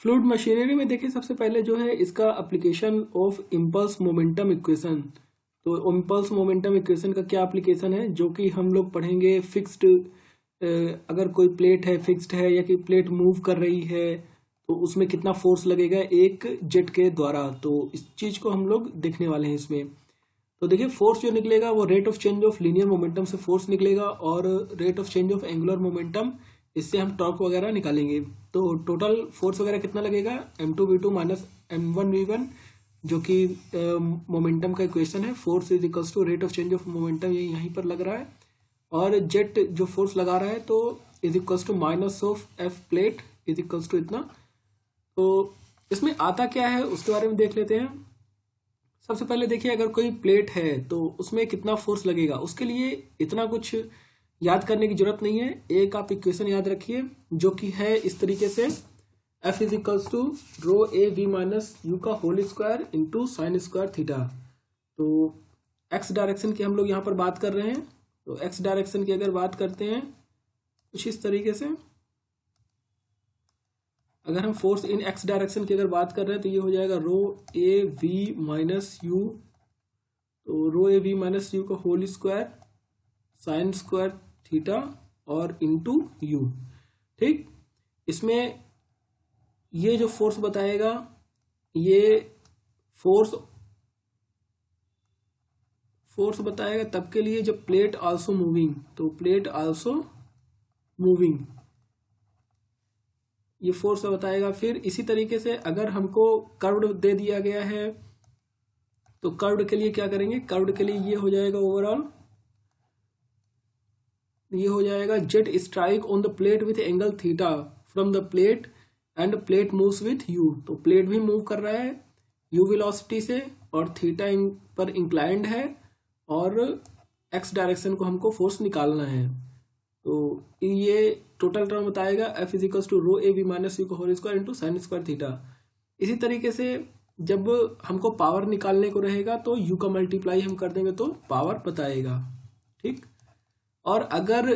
Fluid machinery में देखिए सबसे पहले जो है इसका application of impulse momentum equation. तो इम्पल्स मोमेंटम इक्वेशन का क्या एप्लीकेशन है जो कि हम लोग पढ़ेंगे फिक्स्ड, अगर कोई प्लेट है फिक्स्ड है या कि प्लेट मूव कर रही है तो उसमें कितना फोर्स लगेगा एक जेट के द्वारा। तो इस चीज को हम लोग देखने वाले हैं इसमें। तो देखिए फोर्स जो निकलेगा वो rate of change of linear momentum से फोर्स निकलेगा और rate of change of angular momentum, इससे हम टॉर्क वगैरह निकालेंगे। तो टोटल फोर्स वगैरह कितना लगेगा m2v2 माइनस m1v1, जो कि मोमेंटम का इक्वेशन है। Force is equals to rate of change of momentum, ये यहीं पर लग रहा है। और जेट जो फोर्स लगा रहा है तो is equals to minus of F plate is equals to इतना। तो इसमें आता क्या है उसके बारे में देख लेते हैं। सबसे पहले देखिए अगर कोई प्लेट है तो उसमें कितना फोर्स लगेगा, उसके लिए इतना कुछ याद करने की जरूरत नहीं है। एक आप इक्वेशन याद रखिए जो कि है इस तरीके से, F is equals to rho A V minus you का whole square into sine square theta. तो एक्स डायरेक्शन की हम लोग यहाँ पर बात कर रहे हैं। तो एक्स डायरेक्शन की अगर बात करते हैं कुछ इस तरीके से, अगर हम फोर्स इन एक्स डायरेक्शन की अगर बात कर रहे हैं तो ये हो जाएगा rho A V minus U. तो rho A V minus you का whole square sine square theta और इंटू यू। ठीक, इसमें ये जो फोर्स बताएगा ये फोर्स बताएगा तब के लिए जब प्लेट आल्सो मूविंग। तो प्लेट आल्सो मूविंग ये फोर्स बताएगा। फिर इसी तरीके से अगर हमको कर्व्ड दे दिया गया है तो कर्व्ड के लिए क्या करेंगे, कर्व्ड के लिए ये हो जाएगा ओवरऑल, ये हो जाएगा jet strike on the plate with angle theta from the plate end plate moves with you. तो प्लेट भी मूव कर रहा है यू वेलोसिटी से और थीटा पर इंक्लाइंड है और एक्स डायरेक्शन को हमको फोर्स निकालना है। तो ये टोटल टर्म बताएगा F is equals to rho A V minus you का whole square into sine square theta. इसी तरीके से जब हमको पावर निकालने को रहेगा तो यू का मल्टीप्लाई हम कर देंगे तो पावर बताएगा। ठीक, और अगर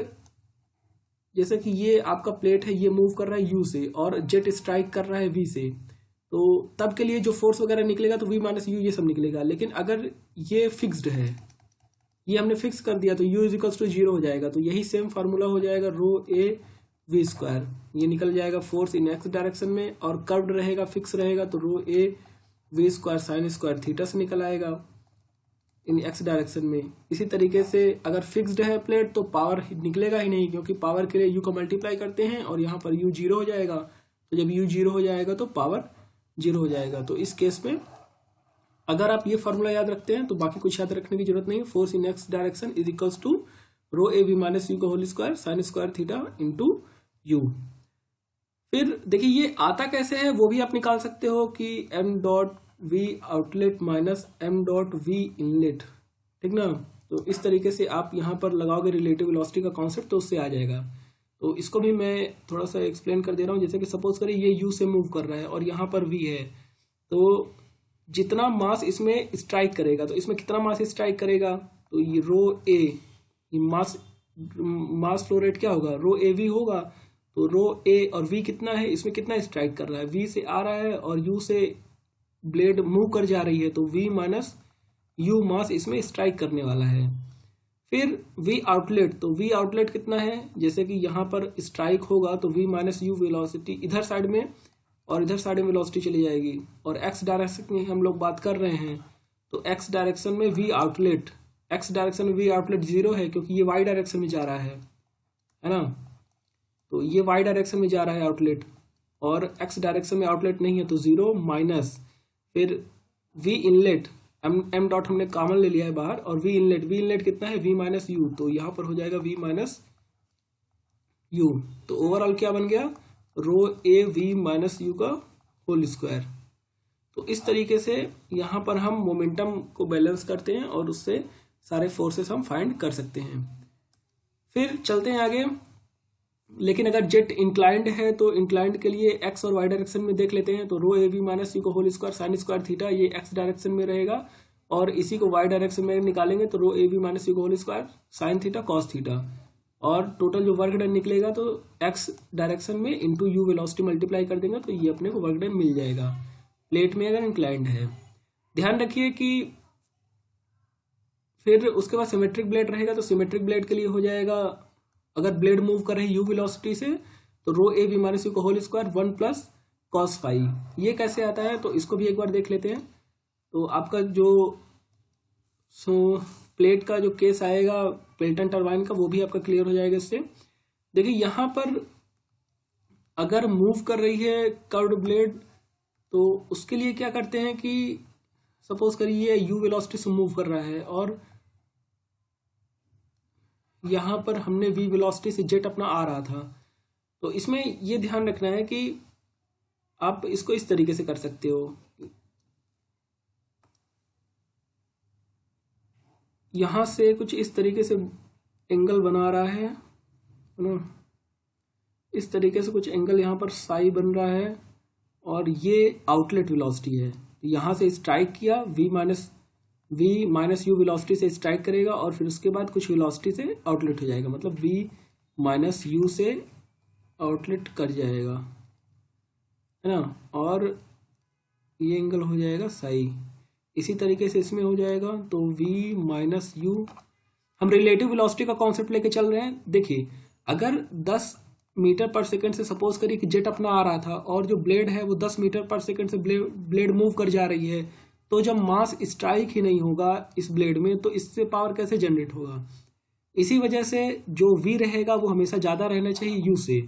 जैसे कि ये आपका प्लेट है ये मूव कर रहा है यू से और जेट स्ट्राइक कर रहा है वी से, तो तब के लिए जो फोर्स वगैरह निकलेगा तो वी माइनस यू ये सब निकलेगा। लेकिन अगर ये फिक्स्ड है, ये हमने फिक्स कर दिया तो u इज इक्वल्स टू 0 हो जाएगा। तो यही सेम फार्मूला हो जाएगा रो ए वी स्क्वायर, ये निकल जाएगा फोर्स इन एक्स डायरेक्शन में, और कर्व्ड रहेगा फिक्स रहेगा तो रो ए V square sine square theta से निकल आएगा इन एक्स डायरेक्शन में। इसी तरीके से अगर फिक्स्ड है प्लेट तो पावर निकलेगा ही नहीं, क्योंकि पावर के लिए यू का मल्टीप्लाई करते हैं और यहाँ पर यू 0 हो जाएगा। तो जब यू 0 हो जाएगा तो पावर 0 हो जाएगा। तो इस केस में अगर आप ये फॉर्मूला याद रखते हैं तो बाकी कुछ याद रखने की जरूरत नहीं है। Force in x direction is equals to rho A V minus you का whole square sine square theta into u. फिर देखिए ये आता कैसे है वो भी आप निकाल सकते हो कि M dot V outlet minus M dot V inlet. ठीक ना, तो इस तरीके से आप यहाँ पर लगाओगे रिलेटिव वेलोसिटी का कॉन्सेप्ट तो उससे आ जाएगा। तो इसको भी मैं थोड़ा सा एक्सप्लेन कर दे रहा हूँ। जैसे कि सपोज करें ये यू से मूव कर रहा है और यहाँ पर वी है, तो जितना मास इसमें स्ट्राइक करेगा तो इसमें कितना मास स्ट्राइक करेगा, तो ये रो ए, ये मास फ्लो रेट क्या होगा, रो ए वी होगा। तो रो ए और वी कितना है, इसमें कितना स्ट्राइक कर रहा है, वी से आ रहा है और यू से ब्लेड मूव कर जा रही है, तो वी माइनस यू मास इसमें स्ट्राइक करने वाला है। फिर वी आउटलेट, तो वी आउटलेट कितना है, जैसे कि यहाँ पर स्ट्राइक होगा तो वी माइनस यू वेलोसिटी इधर साइड में और इधर साइड में वेलोसिटी चली जाएगी। और एक्स डायरेक्शन में हम लोग बात कर रहे हैं तो एक्स डायरेक्शन में वी आउटलेट, एक्स डायरेक्शन में वी आउटलेट 0 है क्योंकि ये वाई डायरेक्शन में जा रहा है ना। तो ये वाई डायरेक्शन में जा रहा है आउटलेट और एक्स डायरेक्शन में आउटलेट नहीं है तो 0 माइनस फिर वी इनलेट, एम डॉट हमने कॉमन ले लिया है बाहर, और वी इनलेट कितना है वी माइनस यू, तो यहाँ पर हो जाएगा वी माइनस यू। तो ओवरऑल क्या बन गया, rho A V minus you का होल स्क्वायर। तो इस तरीके से यहाँ पर हम मोमेंटम को बैलेंस करते हैं और उससे सारे फोर्सेस हम फाइंड कर सकते हैं। फिर चलते हैं आगे। लेकिन अगर जेट इंक्लाइंड है तो इंक्लाइंड के लिए एक्स और वाई डायरेक्शन में देख लेते हैं। तो rho A V minus you का whole square sine square theta ये एक्स डायरेक्शन में रहेगा और इसी को वाई डायरेक्शन में निकालेंगे तो rho A V minus you का whole square sine theta cos theta. और टोटल जो वर्क डन निकलेगा तो एक्स डायरेक्शन में इंटू यू वेलोसिटी मल्टीप्लाई कर देंगे तो ये अपने को वर्क डन मिल जाएगा प्लेट में अगर इंक्लाइंड है। ध्यान रखिए कि फिर उसके बाद सिमेट्रिक ब्लेड रहेगा तो सिमेट्रिक ब्लेड के लिए हो जाएगा, अगर ब्लेड मूव कर रही यू वेलोसिटी से तो rho A V minus you का whole square 1 plus cos phi. ये कैसे आता है तो इसको भी एक बार देख लेते हैं। तो आपका जो प्लेट का जो केस आएगा पेल्टन टरबाइन का वो भी आपका क्लियर हो जाएगा इससे। देखिए यहाँ पर अगर मूव कर रही है कर्व्ड ब्लेड तो उसके लिए क्या करते हैं कि सपोज करिए यू वेलोसिटी से मूव कर रहा है और यहाँ पर हमने वी वेलोसिटी से जेट अपना आ रहा था, तो इसमें ये ध्यान रखना है कि आप इसको इस तरीके से कर सकते हो, यहाँ से कुछ इस तरीके से एंगल बना रहा है ना, इस तरीके से कुछ एंगल यहाँ पर साई बन रहा है और ये आउटलेट वेलोसिटी है। तो यहाँ से स्ट्राइक किया वी माइनस यू वेलोसिटी से स्ट्राइक करेगा और फिर उसके बाद कुछ वेलोसिटी से आउटलेट हो जाएगा, मतलब वी माइनस यू से आउटलेट कर जाएगा, है ना, और ये एंगल हो जाएगा साई। इसी तरीके से इसमें हो जाएगा तो v माइनस यू, हम रिलेटिव वेलोसिटी का कॉन्सेप्ट लेके चल रहे हैं। देखिए अगर 10 मीटर पर सेकंड से सपोज करिए कि जेट अपना आ रहा था और जो ब्लेड है वो 10 मीटर पर सेकंड से ब्लेड मूव कर जा रही है, तो जब मास स्ट्राइक ही नहीं होगा इस ब्लेड में तो इससे पावर कैसे जनरेट होगा। इसी वजह से जो v रहेगा वो हमेशा ज़्यादा रहना चाहिए u से,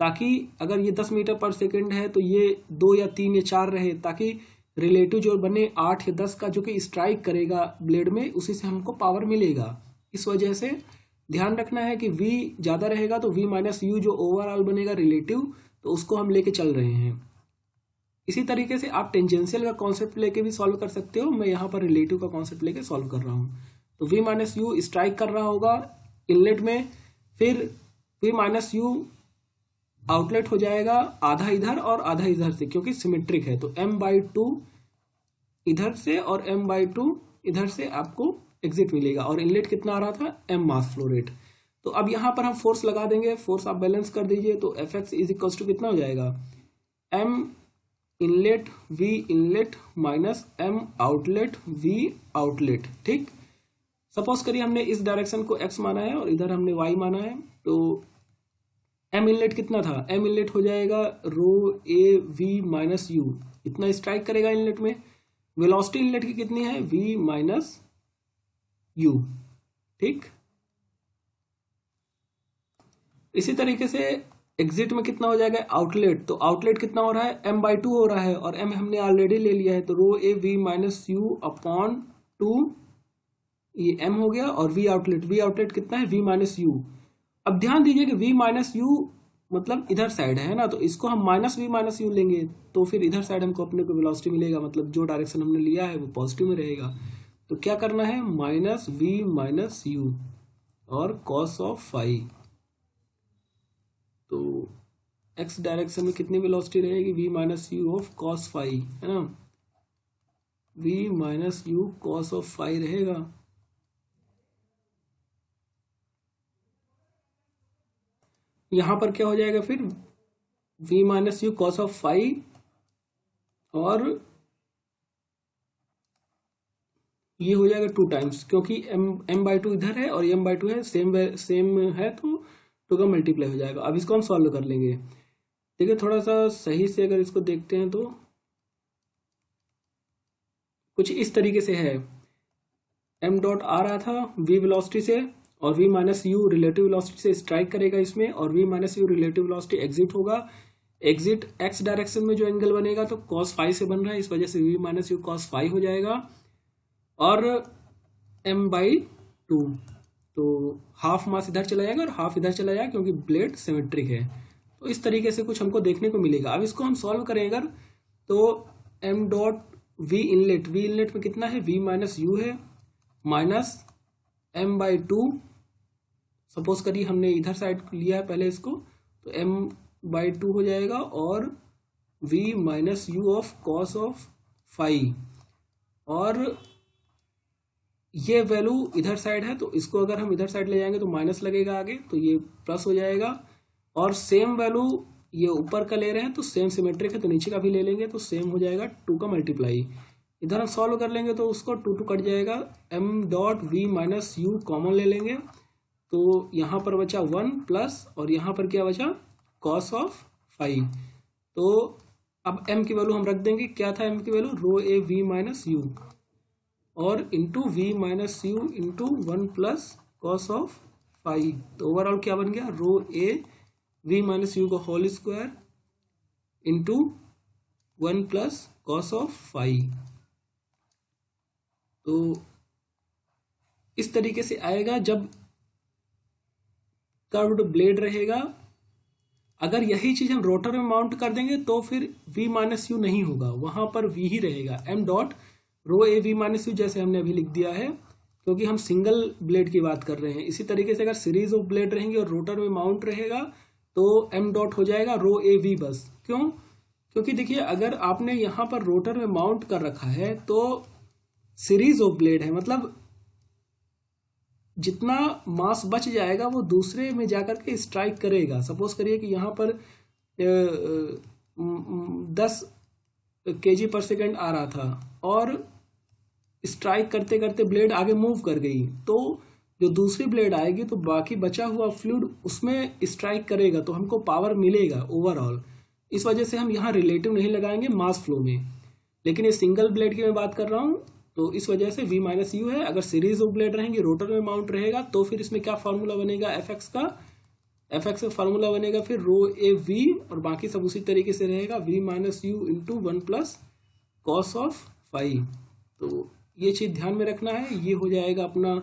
ताकि अगर ये 10 मीटर पर सेकंड है तो ये 2 या 3 या 4 रहे, ताकि रिलेटिव जो बने 8 या 10 का जो कि स्ट्राइक करेगा ब्लेड में उसी से हमको पावर मिलेगा। इस वजह से ध्यान रखना है कि v ज़्यादा रहेगा तो v माइनस यू जो ओवरऑल बनेगा रिलेटिव, तो उसको हम लेके चल रहे हैं। इसी तरीके से आप टेंजेंशियल का कॉन्सेप्ट लेके भी सॉल्व कर सकते हो, मैं यहाँ पर रिलेटिव का कॉन्सेप्ट लेके सॉल्व कर रहा हूँ। तो v माइनस यू स्ट्राइक कर रहा होगा इनलेट में, फिर v माइनस यू आउटलेट हो जाएगा आधा इधर और आधा इधर से, क्योंकि सिमेट्रिक है तो m/2 इधर से और m/2 इधर से आपको एग्जिट मिलेगा। और इनलेट कितना आ रहा था m मास फ्लो रेट। तो अब यहाँ पर हम फोर्स लगा देंगे, फोर्स आप बैलेंस कर दीजिए तो Fx इज इक्वल्स टू कितना हो जाएगा m inlet v inlet minus m outlet v outlet. ठीक, सपोज करिए हमने इस डायरेक्शन को x माना है और इधर हमने y माना है, तो m इनलेट कितना था, m इनलेट हो जाएगा रो a v माइनस यू, इतना स्ट्राइक करेगा इनलेट में। वेलोसिटी इनलेट की कितनी है v माइनस यू। ठीक, इसी तरीके से एग्जिट में कितना हो जाएगा आउटलेट, तो आउटलेट कितना हो रहा है m/2 हो रहा है और m हमने ऑलरेडी ले लिया है, तो rho A v minus you upon 2 ये m हो गया और v आउटलेट कितना है v माइनस यू। अब ध्यान दीजिए कि v माइनस यू मतलब इधर साइड है ना, तो इसको हम माइनस v माइनस यू लेंगे तो फिर इधर साइड हमको अपने को वेलोसिटी मिलेगा, मतलब जो डायरेक्शन हमने लिया है वो पॉजिटिव में रहेगा। तो क्या करना है माइनस v माइनस यू और कॉस ऑफ फाई, तो x डायरेक्शन में कितनी वेलोसिटी रहेगी v minus U of cos phi, है ना, v minus U cos of phi रहेगा। यहां पर क्या हो जाएगा फिर v minus U cos of phi और ये हो जाएगा 2 टाइम्स, क्योंकि m/2 इधर है और m/2 है, सेम है तो 2 का मल्टीप्लाई हो जाएगा। अब इसको हम सॉल्व कर लेंगे। देखिए थोड़ा सा सही से अगर इसको देखते हैं तो कुछ इस तरीके से है, m डॉट आ रहा था v वेलोसिटी से और v minus you relative velocity से स्ट्राइक करेगा इसमें और v minus you relative velocity exit होगा। एग्जिट x डायरेक्शन में जो एंगल बनेगा तो cos फाई से बन रहा है, इस वजह से v minus U cos phi हो जाएगा और m/2, तो हाफ मास इधर चला जाएगा और हाफ इधर चला जाएगा क्योंकि ब्लेड सिमेट्रिक है। तो इस तरीके से कुछ हमको देखने को मिलेगा। अब इसको हम सॉल्व करें अगर तो m डॉट v इनलेट में कितना है v माइनस यू है माइनस m/2, सपोज करिए हमने इधर साइड लिया है पहले इसको, तो m/2 हो जाएगा और v minus U of cos of phi, और ये वैल्यू इधर साइड है, तो इसको अगर हम इधर साइड ले जाएंगे तो माइनस लगेगा आगे, तो ये प्लस हो जाएगा। और सेम वैल्यू ये ऊपर का ले रहे हैं तो सेम सिमेट्रिक है, तो नीचे का भी ले लेंगे तो सेम हो जाएगा 2 का मल्टीप्लाई। इधर हम सॉल्व कर लेंगे तो उसको 2 कट जाएगा, m dot V minus U common ले लेंगे, तो यहाँ पर बचा 1 प्लस, और यहाँ पर क्या बचा कॉस ऑफ 5। तो अब m की वैल्यू हम रख देंगे, क्या था m की value, rho A V minus you और into v minus u into 1 plus cos of 5। तो ओवरऑल क्या बन गया, rho A V minus you का whole square into 1 plus cos of 5। तो इस तरीके से आएगा जब कर्व्ड ब्लेड रहेगा। अगर यही चीज हम रोटर में माउंट कर देंगे तो फिर v माइनस यू नहीं होगा, वहां पर v ही रहेगा, m dot rho A V minus U, जैसे हमने अभी लिख दिया है, क्योंकि हम सिंगल ब्लेड की बात कर रहे हैं। इसी तरीके से अगर सीरीज ऑफ ब्लेड रहेंगे और रोटर में माउंट रहेगा तो m डॉट हो जाएगा रो ए वी बस। क्यों, क्योंकि देखिए अगर आपने यहाँ पर रोटर में माउंट कर रखा है तो सीरीज ऑफ ब्लेड है, मतलब जितना मास बच जाएगा वो दूसरे में जाकर के स्ट्राइक करेगा। सपोज करिए कि यहाँ पर 10 kg पर सेकेंड आ रहा था और स्ट्राइक करते करते ब्लेड आगे मूव कर गई, तो जो दूसरी ब्लेड आएगी तो बाकी बचा हुआ फ्लूइड उसमें स्ट्राइक करेगा, तो हमको पावर मिलेगा ओवरऑल। इस वजह से हम यहाँ रिलेटिव नहीं लगाएंगे मास फ्लो में। लेकिन ये सिंगल ब्लेड की मैं बात कर रहा हूँ, तो इस वजह से v माइनस यू है। अगर सीरीज ऑफ ब्लेड रहेंगे, रोटर में माउंट रहेगा, तो फिर इसमें क्या फार्मूला बनेगा fx का, fx का फार्मूला बनेगा फिर रो ए वी, और बाकी सब उसी तरीके से रहेगा v minus u into 1 plus cos of 5। तो ये चीज ध्यान में रखना है। ये हो जाएगा अपना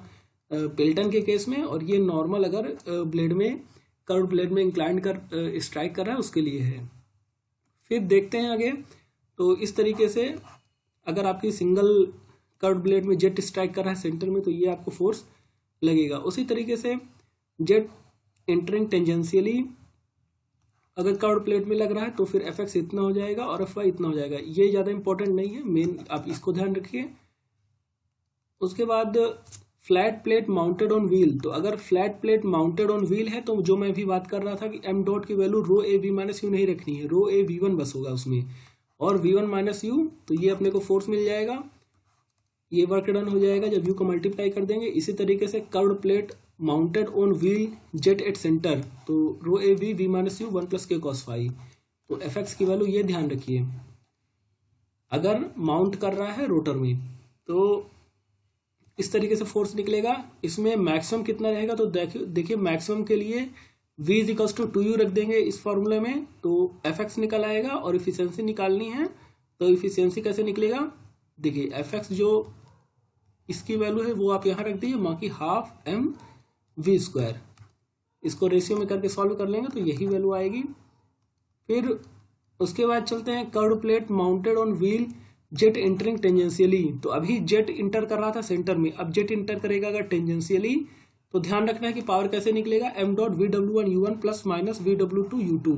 पेल्टन के केस में, और ये नॉर्मल अगर ब्लेड में कर्व ब्लेड में इंक्लाइन कर स्ट्राइक कर रहा है उसके लिए है। फिर देखते हैं आगे। तो इस तरीके से अगर आपकी सिंगल कर्व ब्लेड में जेट स्ट्राइक कर रहा है सेंटर में, तो ये आपको फोर्स लगेगा। उसी तरीके से जेट एंटरिंग टेंजेंशियली अगर कर्व प्लेट में लग रहा है तो फिर fx इतना हो जाएगा और fy इतना हो जाएगा। ये ज़्यादा इंपॉर्टेंट नहीं है, मेन आप इसको ध्यान रखिए। उसके बाद flat plate mounted on wheel, तो अगर flat plate mounted on wheel है तो जो मैं भी बात कर रहा था कि m डॉट की value rho A V minus U नहीं रखनी है, रो ए v1 बस होगा उसमें, और v1 माइनस यू, तो ये अपने को फोर्स मिल जाएगा। ये वर्क डन हो जाएगा जब यू को मल्टीप्लाई कर देंगे। इसी तरीके से curved plate mounted on wheel jet at centre, तो रो ए v v minus u 1 plus k cos 5। तो fx की वैल्यू ये ध्यान रखिए अगर माउंट कर रहा है रोटर में, तो इस तरीके से फोर्स निकलेगा। इसमें मैक्सिमम कितना रहेगा, तो देखिए मैक्सिमम के लिए v is equals to 2u रख देंगे इस फॉर्मूले में, तो fx निकल आएगा। और इफिशियंसी निकालनी है, तो इफिशियंसी कैसे निकलेगा, देखिए fx जो इसकी वैल्यू है वो आप यहाँ रख दीजिए, बाकी हाफ m v स्क्वायर, इसको रेशियो में करके सॉल्व कर लेंगे तो यही वैल्यू आएगी। फिर उसके बाद चलते हैं curved plate mounted on wheel jet entering tangentially, तो अभी जेट इंटर कर रहा था सेंटर में, अब जेट इंटर करेगा अगर टेंजेंशियली, तो ध्यान रखना है कि पावर कैसे निकलेगा, m dot V W one U one plus minus V W two U two,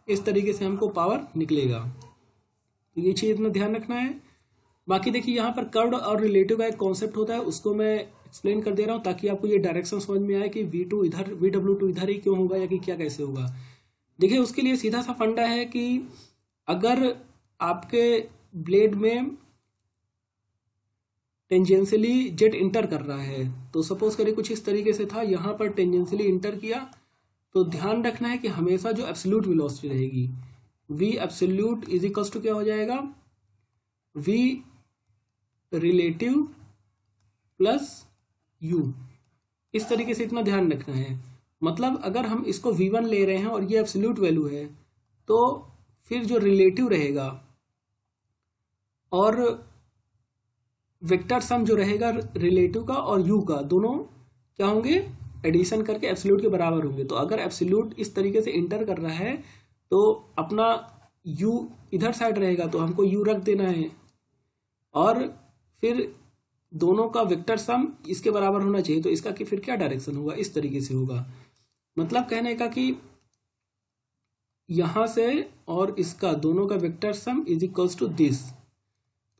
इस तरीके से हमको पावर निकलेगा। तो ये चीज इतना ध्यान रखना है। बाकी देखिए यहाँ पर कर्व्ड और रिलेटिव का एक कॉन्सेप्ट होता है, उसको मैं एक्सप्लेन कर दे रहा हूँ ताकि आपको ये डायरेक्शन समझ में आए कि v2 इधर vw2 इधर ही क्यों होगा या कि क्या कैसे होगा। देखिए उसके लिए सीधा सा फंडा है कि अगर आपके ब्लेड में टेंजेंशियली जेट इंटर कर रहा है, तो सपोज करिए कुछ इस तरीके से था, यहाँ पर टेंजेंशियली इंटर किया, तो ध्यान रखना है कि हमेशा जो एब्सोल्यूट वेलोसिटी रहेगी v absolute is equals to क्या हो जाएगा, v रिलेटिव प्लस u। इस तरीके से इतना ध्यान रखना है। मतलब अगर हम इसको v1 ले रहे हैं और ये एब्सोल्यूट वैल्यू है, तो फिर जो रिलेटिव रहेगा और वेक्टर सम जो रहेगा रिलेटिव का और u का, दोनों क्या होंगे, एडिशन करके एब्सोल्यूट के बराबर होंगे। तो अगर एब्सोल्यूट इस तरीके से इंटर कर रहा है तो अपना u इधर साइड रहेगा, तो हमको u रख देना है, और फिर दोनों का वेक्टर सम इसके बराबर होना चाहिए। तो इसका कि फिर क्या डायरेक्शन होगा, इस तरीके से होगा। मतलब कहने का कि यहां से और इसका दोनों का vector sum is equals to this,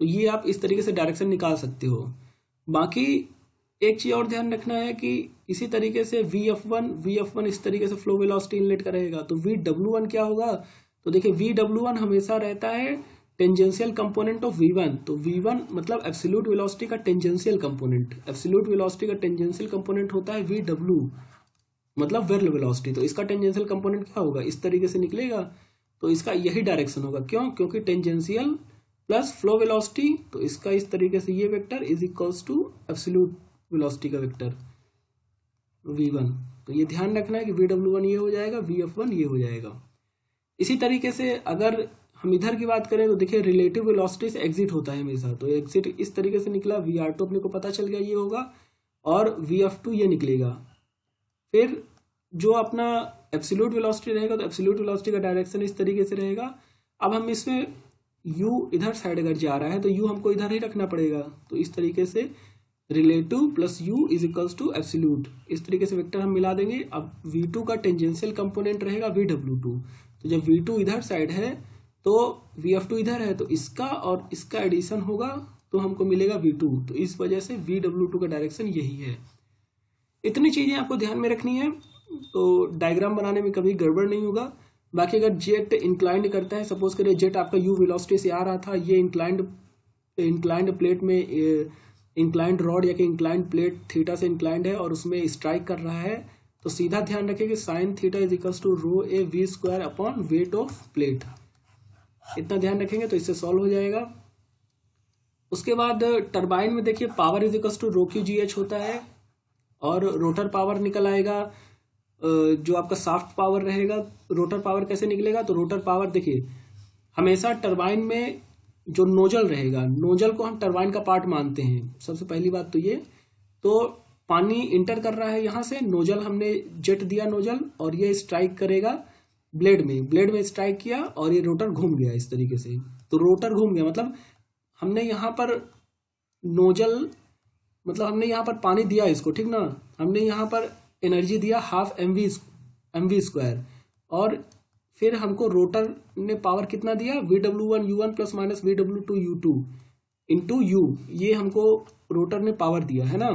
तो ये आप इस तरीके से डायरेक्शन निकाल सकते हो। बाकी एक चीज और ध्यान रखना है कि इसी तरीके से वी एफ वन इस तरीके से फ्लो वेलोसिटी इनलेट का रहेगा, तो वी डब्ल्यू वन क्या होगा, तो देखिए वी डब्ल्यू वन हमेशा रहता है tangential component of V one. तो वी वन मतलब एब्सोल्यूट वेलोसिटी का टेंजेंशियल कंपोनेंट, एब्सोल्यूट वेलोसिटी का टेंजेंशियल कंपोनेंट होता है वी डब्ल्यू मतलब वेल वेलोसिटी। तो इसका टेंजेंशियल कंपोनेंट क्या होगा, इस तरीके से निकलेगा, तो इसका यही डायरेक्शन होगा। क्यों, क्योंकि टेंजेंशियल प्लस फ्लो वेलोसिटी, तो इसका इस तरीके से ये vector is equals to absolute velocity का वेक्टर v1। तो ये ध्यान रखना है कि vw1 ये हो जाएगा, vf1 ये हो जाएगा। इसी तरीके से अगर हम इधर की बात करें तो देखिए रिलेटिव वेलोसिटी से एग्जिट होता है हमेशा, तो एग्जिट इस तरीके से निकला, vr2 अपने को पता चल गया ये होगा, और vf2 ये निकलेगा। फिर जो अपना एब्सोल्यूट वेलोसिटी रहेगा, तो एब्सोल्यूट वेलोसिटी का डायरेक्शन इस तरीके से रहेगा। अब हम इसमें u इधर साइड अगर जा रहा है तो u हमको इधर ही रखना पड़ेगा, तो इस तरीके से relative plus u is equals to absolute, इस तरीके से वेक्टर हम मिला देंगे। अब v2 का टेंजेंशियल कंपोनेंट रहेगा vw2, तो जब v2 इधर साइड है तो vf2 इधर है, तो इसका और इसका एडिशन होगा तो हमको मिलेगा v2, तो इस वजह से vw2 का डायरेक्शन यही है। इतनी चीजें आपको ध्यान में रखनी है, तो डायग्राम बनाने में कभी गड़बड़ नहीं होगा। बाकी अगर जेट इंक्लाइंड करता है, सपोज करिए जेट आपका u वेलोसिटी से आ रहा था, ये इंक्लाइंड प्लेट में इंक्लाइंड रॉड या कि इंक्लाइंड प्लेट थीटा से इंक्लाइंड है और उसमें स्ट्राइक कर रहा है, तो सीधा ध्यान रखें कि sine theta is equals to rho A V square upon weight of plate. इतना ध्यान रखेंगे तो इससे सॉल्व हो जाएगा। उसके बाद टरबाइन में देखिए power is equals to rho Q G H होता है, और रोटर पावर निकल आएगा। जो आपका साफ्ट पावर रहेगा, रोटर पावर कैसे निकलेगा, तो रोटर पावर देखिए हमेशा टरबाइन में जो नोजल रहेगा, नोजल को हम टरबाइन का पार्ट मानते हैं। सबसे पहली बात तो ये, तो पानी इंटर कर रहा है यहाँ से, नोजल हमने जेट दिया नोजल, और ये स्ट्राइक करेगा ब्लेड में स्ट्राइक किया और ये रोटर घूम गया इस तरीके से। तो रोटर घूम गया मतलब हमने यहाँ पर नोजल, मतलब हमने यहाँ पर पानी दिया इसको, ठीक ना, हमने यहाँ पर एनर्जी दिया हाफ एम वी स्क्वायर, और फिर हमको रोटर ने पावर कितना दिया, vw1 u1 plus minus vw2 u2 into u, ये हमको रोटर ने पावर दिया है ना,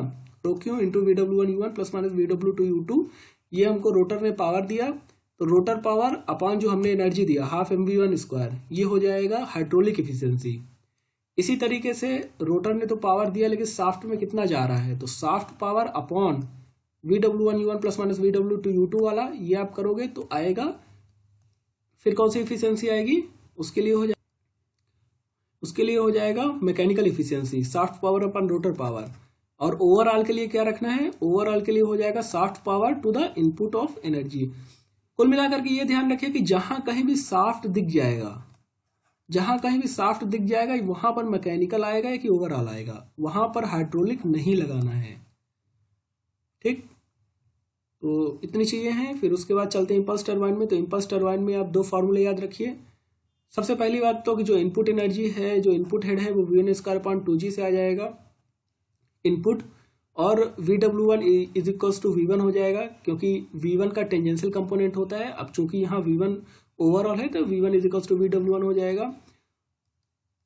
rho q into vw1 u1 plus minus vw2 u2, ये हमको रोटर ने पावर दिया। तो रोटर पावर अपॉन जो हमने एनर्जी दिया हाफ mv1 स्क्वायर, ये हो जाएगा हाइड्रोलिक एफिशिएंसी। इसी तरीके से रोटर ने तो पावर दिया, लेकिन साफ्ट में कितना जा रहा है, तो shaft power upon vw1 u1 plus minus vw2 u2 वाला, ये आप करोगे तो आएगा, फिर कौन सी इफिशियंसी आएगी, उसके लिए हो जाएगा मैकेनिकल इफिशियंसी, साफ्ट पावर अपन रोटर पावर। और ओवरऑल के लिए क्या रखना है, ओवरऑल के लिए हो जाएगा shaft power to the input of energy. कुल मिलाकर के ये ध्यान रखिए कि जहां कहीं भी साफ्ट दिख जाएगा, वहां पर मैकेनिकल आएगा या कि ओवरऑल आएगा, वहां पर हाइड्रोलिक नहीं लगाना है, ठीक। तो इतनी चीजें हैं। फिर उसके बाद चलते हैं इंपल्स टरबाइन में। तो इंपल्स टरबाइन में आप दो फॉर्मूले याद रखिए। सबसे पहली बात तो कि जो इनपुट एनर्जी है, जो इनपुट हेड है, वो वी1 स्क्वायर अपॉन 2g से आ जाएगा इनपुट, और vw1 is equals to v1 हो जाएगा, क्योंकि v1 का टेंजेंशियल कंपोनेंट होता है। अब चूंकि यहाँ v1 ओवरऑल है तो v1 is equals to vw1 हो जाएगा।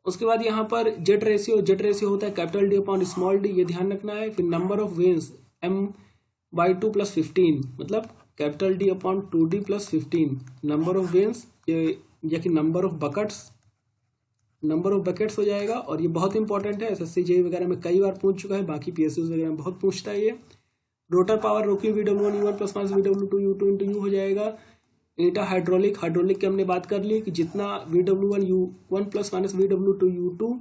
उसके बाद यहाँ पर जेट रेशियो होता है capital D upon small D, ये ध्यान रखना है। फिर number of veins m/2 plus 15, मतलब capital D upon 2d plus 15, number of veins या कि नंबर ऑफ बकेट्स हो जाएगा। और ये बहुत इंपॉर्टेंट है, एसएससी जेईई वगैरह में कई बार पूछ चुका है, बाकी पीएसयू वगैरह में बहुत पूछता है ये। रोटर पावर रोकी vw1 u1 plus minus vw2 u2 into you हो जाएगा। ईटा हाइड्रोलिक की हमने बात कर ली कि जितना vw1 u1 plus minus vw2 u2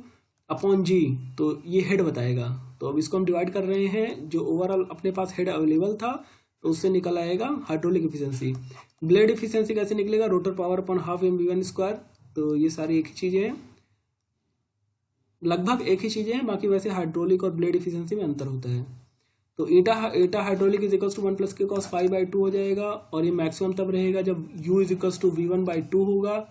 upon जी, तो ये हेड बताएगा। तो अब इसको हम डिवाइड कर रहे हैं, जो ओवरऑल अपने पास हेड अवेलेबल था तो उससे निकल आएगा हाइड्रोलिक एफिशिएंसी। ब्लेड एफिशिएंसी कैसे निकलेगा, rotor power upon half mv1 square. तो ये सारी एक ही चीजें हैं, लगभग एक ही चीजें हैं, बाकी वैसे हाइड्रोलिक और ब्लेड एफिशिएंसी में अंतर होता है। तो eta hydraulic is equals to 1 plus k cos 5/2 हो जाएगा, और ये मैक्सिमम तब रहेगा जब u is equals to v1/2 होगा।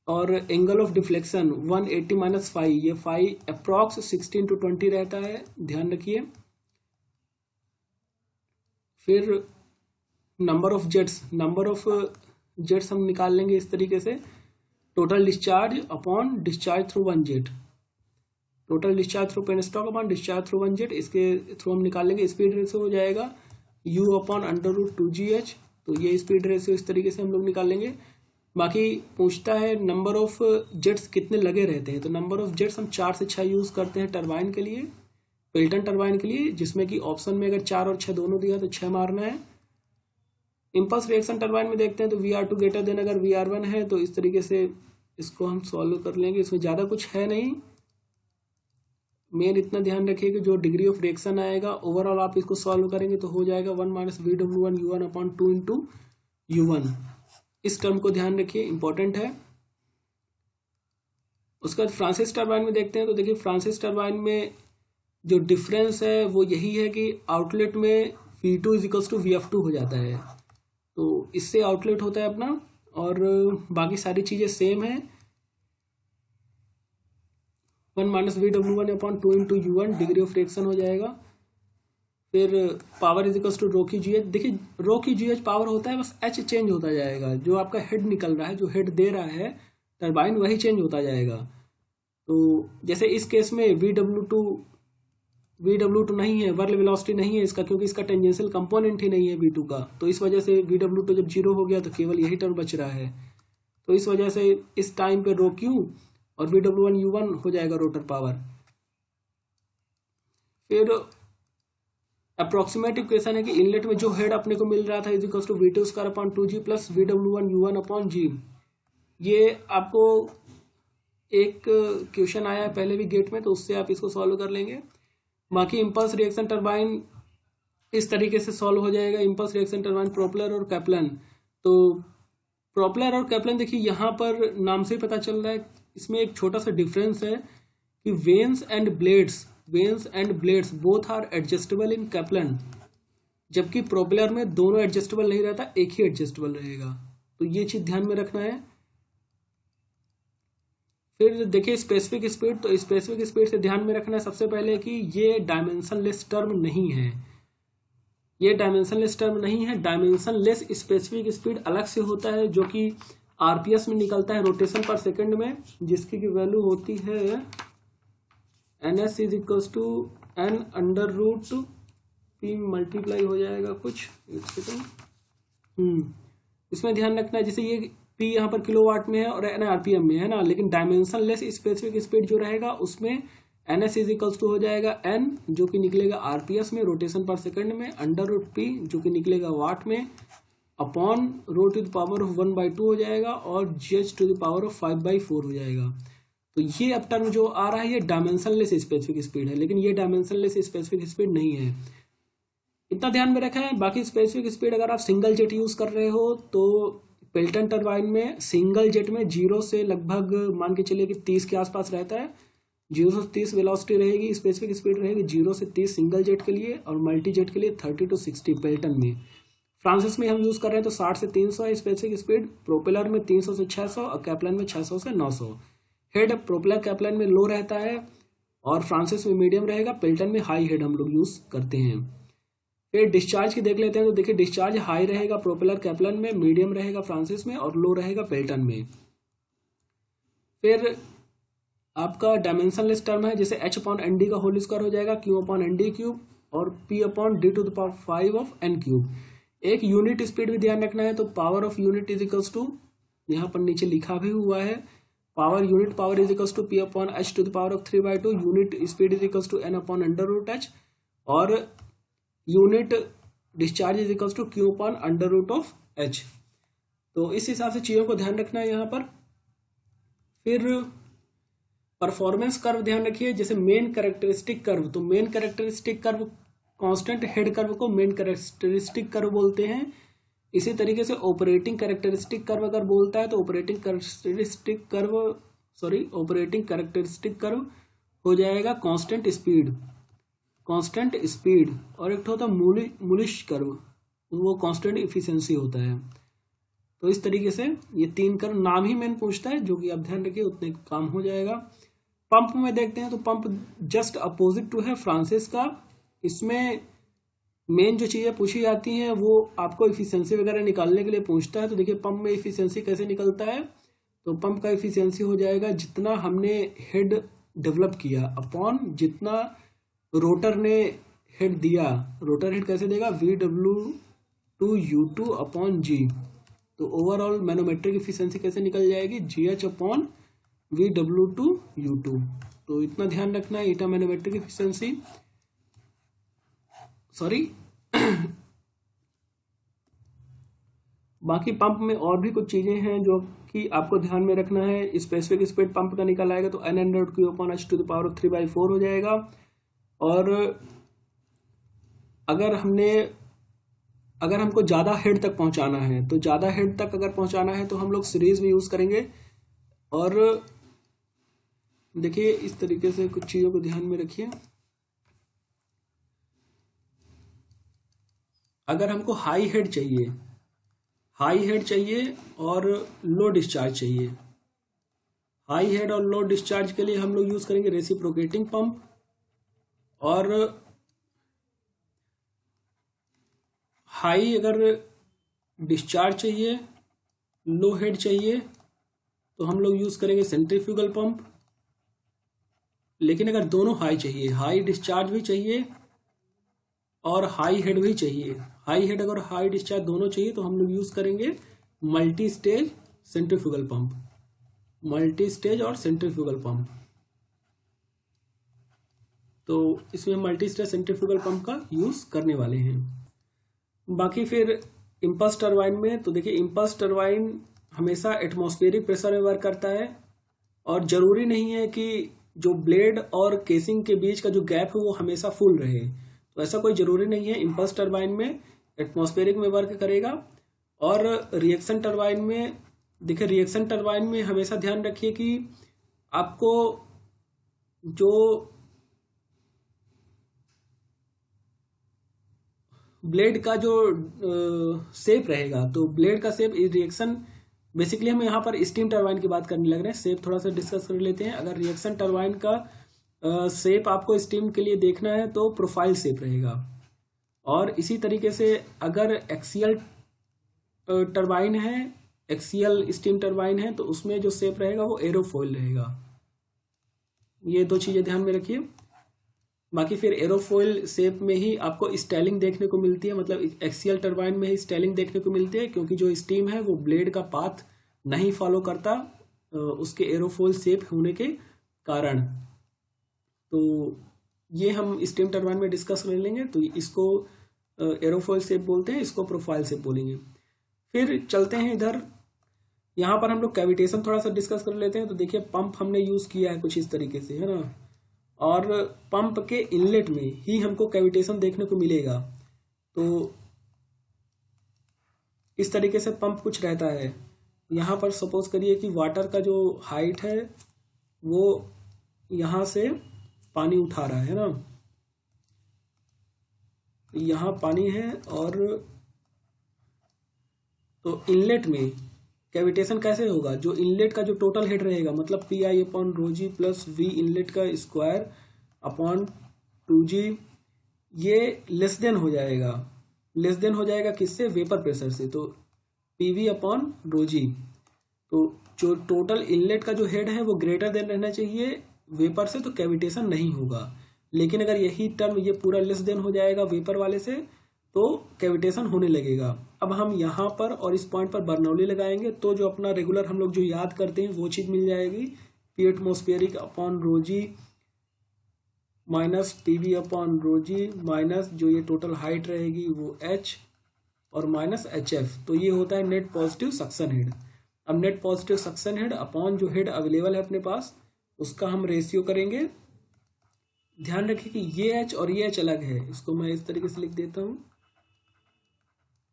और एंगल ऑफ डिफ्लेक्शन 180 माइनस 5, ये 5 अप्रॉक्स 16 to 20 रहता है, ध्यान रखिए। फिर नंबर ऑफ जेट्स हम निकाल लेंगे इस तरीके से, total discharge upon discharge through 1 jet. Total discharge through penstock upon discharge through one jet, इसके थ्रू हम निकाल लेंगे स्पीड रेशियो हो जाएगा u अपॉन √2gh। तो ये स्पीड रेशियो इस तरीके से हम लोग निकाल लेंगे। बाकी पूछता है नंबर ऑफ जेट्स कितने लगे रहते हैं, तो नंबर ऑफ जेट्स हम 4 से 6 यूज करते हैं टरबाइन के लिए, पेल्टन टरबाइन के लिए, जिसमें कि ऑप्शन में अगर 4 और 6 दोनों दिया तो 6 मारना है। इम्पल्स रिएक्शन टरबाइन में देखते हैं तो VR2 ग्रेटर देन अगर VR1 है, तो इस तरीके से इसको हम सॉल्व कर लेंगे। इसमें ज़्यादा कुछ है नहीं, मेन इतना ध्यान रखिए कि जो डिग्री ऑफ रिएक्शन आएगा ओवरऑल आप इसको सॉल्व करेंगे तो हो जाएगा 1 - VW1 U1 अपॉन 2 × U1। इस टर्म को ध्यान रखिए, इंपॉर्टेंट है। उसके बाद फ्रांसिस टरबाइन में देखते हैं तो देखिए फ्रांसिस टरबाइन में जो डिफरेंस है वो यही है कि आउटलेट में V2 = VF2 हो जाता है, तो इससे आउटलेट होता है अपना, और बाकी सारी चीज़ें सेम है। 1 - VW1 upon 2 × U1 degree of reaction हो जाएगा। फिर पावर = रो की GH। देखिए रो की GH पावर होता है, बस H चेंज होता जाएगा, जो आपका हेड निकल रहा है, जो हेड दे रहा है टरबाइन वही चेंज होता जाएगा। तो जैसे इस केस में VW2 नहीं है, वर्ल वेलोसिटी नहीं है इसका, क्योंकि इसका टेंजेंशियल कंपोनेंट ही नहीं है V2 का, तो इस वजह से VW2 जब 0 हो गया तो केवल यही टर्म बच रहा है। तो इस वजह से इस टाइम पे रो Q और VW1 U1 हो जाएगा रोटर पावर। फिर अप्रोक्सीमेट इक्वेशन है कि इनलेट में जो हेड अपने को मिल रहा था = V2² upon 2G plus VW1 U1 upon G। ये आपको एक क्वेश्चन आया है पहले भी गेट में, तो उससे आप इसको सॉल्व कर लेंगे। बाकी इम्पल्स रिएक्शन टरबाइन इस तरीके से सॉल्व हो जाएगा। इम्पल्स रिएक्शन टरबाइन प्रोपेलर और कैप्लन, तो प्रोपेलर और कैप्लन देखिए यहाँ पर नाम से ही पता चल रहा है, इसमें एक छोटा सा डिफरेंस है कि vanes and blades both are adjustable in Kaplan, जबकि प्रोपेलर में दोनों एडजस्टेबल नहीं रहता, एक ही एडजस्टेबल रहेगा, तो ये चीज ध्यान में रखना है। फिर देखिए स्पेसिफिक स्पीड, तो स्पेसिफिक स्पीड से ध्यान में रखना है सबसे पहले कि ये डायमेंशनलेस टर्म नहीं है, ये डायमेंशनलेस टर्म नहीं है। डायमेंशनलेस स्पेसिफिक स्पीड अलग से होता है, जो कि RPS में निकलता है, रोटेशन पर सेकंड में, जिसकी की वैल्यू होती है NS = N√P मल्टीप्लाई हो जाएगा कुछ, एक सेकंड। इसमें ध्यान रखना है, जैसे ये P यहाँ पर किलोवाट में है और N RPM में है ना, लेकिन डायमेंशनलेस स्पेसिफिक स्पीड जो रहेगा उसमें NS = हो जाएगा N, जो कि निकलेगा RPS में, रोटेशन पर सेकंड में, √P जो कि निकलेगा वाट में, अपॉन ρ⁴ हो जाएगा, और GH⁴ 5/4 हो जाएगा। तो ये अब टर्म जो आ रहा है ये डायमेंशनलेस स्पेसिफिक स्पीड है, लेकिन ये डायमेंशनलेस स्पेसिफिक स्पीड नहीं है, इतना ध्यान में रखा है। बाकी स्पेसिफिक स्पीड अगर आप सिंगल जेट यूज कर रहे हो तो पेल्टन टरबाइन में सिंगल जेट में 0 से लगभग मान के चलिए कि 30 के आसपास रहता है, 0 से 30 वेलोसिटी रहेगी, स्पेसिफिक स्पीड रहेगी 0 से 30 सिंगल जेट के लिए, और मल्टी जेट के लिए 30 to 60 पेल्टन में। फ्रांसिस में हम यूज कर रहे हैं तो 60 से 300 है स्पेसिफिक स्पीड, प्रोपेलर में 300 से 600 और कैप्लन में 600 से 900। हेड प्रोपेलर कैप्लन में लो रहता है और फ्रांसिस में मीडियम रहेगा, पेल्टन में हाई हेड हम लोग यूज करते हैं। फिर डिस्चार्ज की देख लेते हैं, तो देखिए डिस्चार्ज हाई रहेगा प्रोपेलर कैप्लन में, मीडियम रहेगा फ्रांसिस में, और लो रहेगा पेल्टन में। फिर आपका डायमेंशनलेस टर्म है, जैसे H/ND का होल स्क्वायर हो जाएगा Q/ND³ और P/D⁵ ऑफ N³। एक यूनिट स्पीड भी ध्यान रखना है, तो पावर ऑफ यूनिट = यहाँ पर नीचे लिखा भी हुआ है, power unit power = P/H⁵ unit speed = N/√H, और यूनिट डिस्चार्ज Q/√H। तो इस हिसाब से चीजों को ध्यान रखना है यहाँ पर। फिर परफॉर्मेंस कर्व ध्यान रखिए, जैसे मेन कैरेक्टरिस्टिक कर्व, तो main characteristic curve constant head curve को मेन कैरेक्टरिस्टिक कर्व बोलते हैं। इसी तरीके से ऑपरेटिंग कैरेक्टरिस्टिक कर्व अगर बोलता है तो ऑपरेटिंग कैरेक्टरिस्टिक कर्व हो जाएगा कांस्टेंट स्पीड, और एक होता है मूलिश कर्व, वो कांस्टेंट इफिशिएंसी होता है। तो इस तरीके से ये 3 कर्व नाम ही मेन पूछता है, जो कि आप ध्यान रखिए उतने काम हो जाएगा। पंप में देखते हैं तो पंप जस्ट अपोजिट टू है फ्रांसिस का। इसमें मेन जो चीज़ें पूछी जाती हैं वो आपको इफिशिएंसी वगैरह निकालने के लिए पूछता है। तो देखिए पंप में इफिशिएंसी कैसे निकलता है, तो पंप का इफिशिएंसी हो जाएगा जितना हमने हेड डेवलप किया अपॉन जितना रोटर ने हेड दिया। रोटर हेड कैसे देगा, VW/U2 अपॉन G। तो ओवरऑल मैनोमेट्रिक इफिशिएंसी कैसे निकल जाएगी, GH अपॉन VW/U2। तो इतना ध्यान रखना है, ईटा मैनोमेट्रिक इफिशिएंसी, सॉरी। बाकी पंप में और भी कुछ चीजें हैं जो कि आपको ध्यान में रखना है। स्पेसिफिक स्पीड पंप का निकल आएगा तो N100Q/H⁴ हो जाएगा। और अगर हमको ज़्यादा हेड तक पहुंचाना है, तो ज़्यादा हेड तक अगर पहुंचाना है तो हम लोग सीरीज में यूज़ करेंगे। और देखिए इस तरीके से कुछ चीज़ों को ध्यान में रखिए। अगर हमको हाई हेड चाहिए और लो डिस्चार्ज चाहिए, हाई हेड और लो डिस्चार्ज के लिए हम लोग यूज़ करेंगे रेसिप्रोकेटिंग पंप। और हाई अगर डिस्चार्ज चाहिए, लो हेड चाहिए, तो हम लोग यूज़ करेंगे सेंट्रीफ्यूगल पंप। लेकिन अगर दोनों हाई चाहिए, हाई डिस्चार्ज भी चाहिए और हाई हेड भी चाहिए, हाई हेड अगर हाई डिस्चार्ज दोनों चाहिए, तो हम लोग यूज़ करेंगे multi stage centrifugal pump, multi stage और सेंट्रीफ्यूगल पंप। तो इसमें मल्टी स्टेज सेंट्रीफ्यूगल पंप का यूज़ करने वाले हैं। बाकी फिर इम्पल्स टरबाइन में, तो देखिए इम्पल्स टरबाइन हमेशा एटमॉस्फेरिक प्रेशर में वर्क करता है। और ज़रूरी नहीं है कि जो ब्लेड और केसिंग के बीच का जो गैप है वो हमेशा फुल रहे, तो ऐसा कोई ज़रूरी नहीं है। इम्पल्स टरबाइन में एटमॉस्फेरिक में वर्क करेगा। और रिएक्शन टरबाइन में, देखिए रिएक्शन टरबाइन में हमेशा ध्यान रखिए कि आपको जो ब्लेड का जो शेप रहेगा, तो ब्लेड का शेप रिएक्शन, बेसिकली हम यहाँ पर स्टीम टरबाइन की बात करने लग रहे हैं, शेप थोड़ा सा डिस्कस कर लेते हैं। अगर रिएक्शन टरबाइन का शेप आपको स्टीम के लिए देखना है तो प्रोफाइल शेप रहेगा। और इसी तरीके से अगर एक्सियल टरबाइन है, एक्सियल स्टीम टरबाइन है, तो उसमें जो शेप रहेगा वो एरोफॉइल रहेगा। ये दो चीज़ें ध्यान में रखिए। बाकी फिर एरोफॉइल शेप में ही आपको स्टाइलिंग देखने को मिलती है, मतलब एक्सियल टरबाइन में ही स्टाइलिंग देखने को मिलती है, क्योंकि जो स्टीम है वो ब्लेड का पाथ नहीं फॉलो करता उसके एरोफॉइल शेप होने के कारण। तो ये हम स्टीम टरबाइन में डिस्कस कर लेंगे। तो इसको एरोफॉइल शेप बोलते हैं, इसको प्रोफाइल शेप बोलेंगे। फिर चलते हैं इधर, यहाँ पर हम लोग कैविटेशन थोड़ा सा डिस्कस कर लेते हैं। तो देखिए पंप हमने यूज़ किया है कुछ इस तरीके से, है ना। और पंप के इनलेट में ही हमको कैविटेशन देखने को मिलेगा। तो इस तरीके से पंप कुछ रहता है। यहाँ पर सपोज करिए कि वाटर का जो हाइट है वो यहाँ से पानी उठा रहा है ना, यहाँ पानी है। और तो इनलेट में कैविटेशन कैसे होगा, जो इनलेट का जो टोटल हेड रहेगा, मतलब PI/ρg प्लस V इनलेट का स्क्वायर अपॉन 2G, ये लेस देन हो जाएगा। लेस देन हो जाएगा किससे, वेपर प्रेशर से। तो PV/ρg, तो जो टोटल इनलेट का जो हेड है वो ग्रेटर देन रहना चाहिए वेपर से, तो कैविटेशन नहीं होगा। लेकिन अगर यही टर्म ये पूरा लेस देन हो जाएगा वेपर वाले से, तो कैविटेशन होने लगेगा। अब हम यहाँ पर और इस पॉइंट पर बर्नौली लगाएंगे, तो जो अपना रेगुलर हम लोग जो याद करते हैं वो चीज़ मिल जाएगी। P एटमॉस्फेरिक/ρg माइनस PV/ρg माइनस जो ये टोटल हाइट रहेगी वो H और माइनस HF। तो ये होता है नेट पॉजिटिव सक्शन हेड। अब net positive suction head upon जो हेड अवेलेबल है अपने पास, उसका हम रेशियो करेंगे। ध्यान रखिए कि ये H और ये H अलग है, इसको मैं इस तरीके से लिख देता हूँ।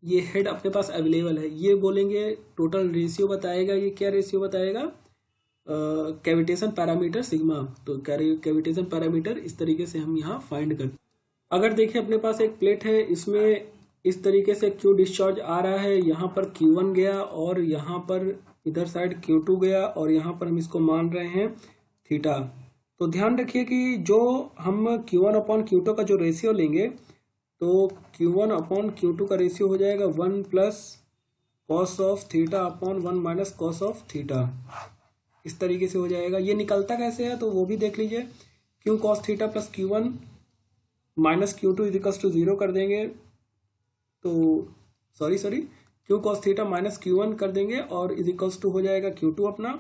ये हेड अपने पास अवेलेबल है, ये बोलेंगे टोटल रेशियो बताएगा। ये क्या रेशियो बताएगा, कैविटेशन पैरामीटर सिग्मा। तो कैविटेशन पैरामीटर इस तरीके से हम यहाँ फाइंड करते हैं। अगर देखें अपने पास एक प्लेट है, इसमें इस तरीके से Q डिस्चार्ज आ रहा है, यहाँ पर Q1 गया और यहाँ पर इधर साइड Q2 गया, और यहाँ पर हम इसको मान रहे हैं थीटा। तो ध्यान रखिए कि जो हम Q1/Q2 का जो रेशियो लेंगे, तो Q1/Q2 का रेशियो हो जाएगा 1 plus cos of theta upon 1 minus cos of theta. इस तरीके से हो जाएगा। ये निकलता कैसे है तो वो भी देख लीजिए। Q cos theta plus Q1 minus Q2 is equals to 0 कर देंगे, तो sorry Q cos theta minus Q1 कर देंगे और इजिकल्स टू हो जाएगा Q2 अपना।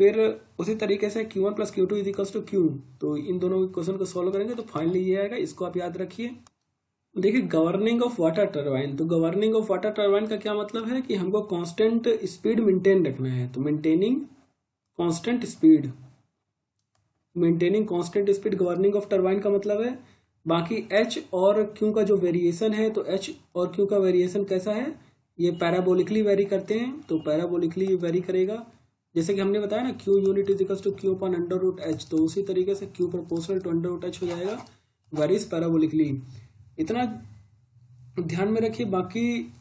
फिर उसी तरीके से Q1 plus Q2 is equals to Q, तो इन दोनों क्वेश्चन को सॉल्व करेंगे तो फाइनली ये आएगा। इसको आप याद रखिए। देखिए गवर्निंग ऑफ वाटर टरबाइन, तो गवर्निंग ऑफ वाटर टरबाइन का क्या मतलब है कि हमको कांस्टेंट स्पीड मेंटेन रखना है, तो maintaining constant speed, maintaining constant speed governing of turbine का मतलब है। बाकी H और Q का जो वेरिएशन है, तो H और Q का वेरिएशन कैसा है, ये पैराबोलिकली वेरी करते हैं, तो पैराबोलिकली वेरी करेगा। जैसे कि हमने बताया ना Q unit is equals to Q upon under root H, तो उसी तरीके से Q proportional to under root H हो जाएगा, वेरीज पैराबोलिकली। इतना ध्यान में रखिए। बाकी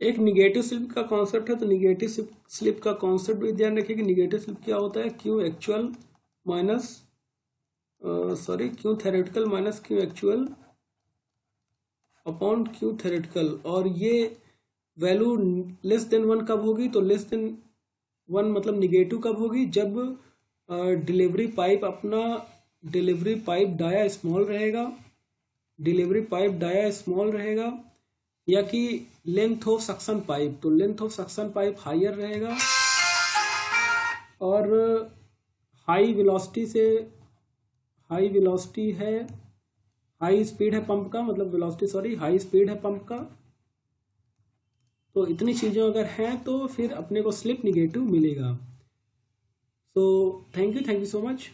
एक निगेटिव स्लिप का कॉन्सेप्ट है, तो निगेटिव स्लिप का कॉन्सेप्ट भी ध्यान रखिए कि निगेटिव स्लिप क्या होता है, Q actual minus Q theoretical minus Q actual upon Q theoretical. और ये वैल्यू लेस देन 1 कब होगी, तो लेस देन 1 मतलब निगेटिव कब होगी, जब डिलीवरी पाइप डाया स्मॉल रहेगा, या कि लेंथ ऑफ सक्शन पाइप, तो length of suction pipe higher रहेगा और हाई स्पीड है पंप का, मतलब हाई स्पीड है पंप का। तो इतनी चीजें अगर हैं तो फिर अपने को स्लिप निगेटिव मिलेगा। So thank you so much.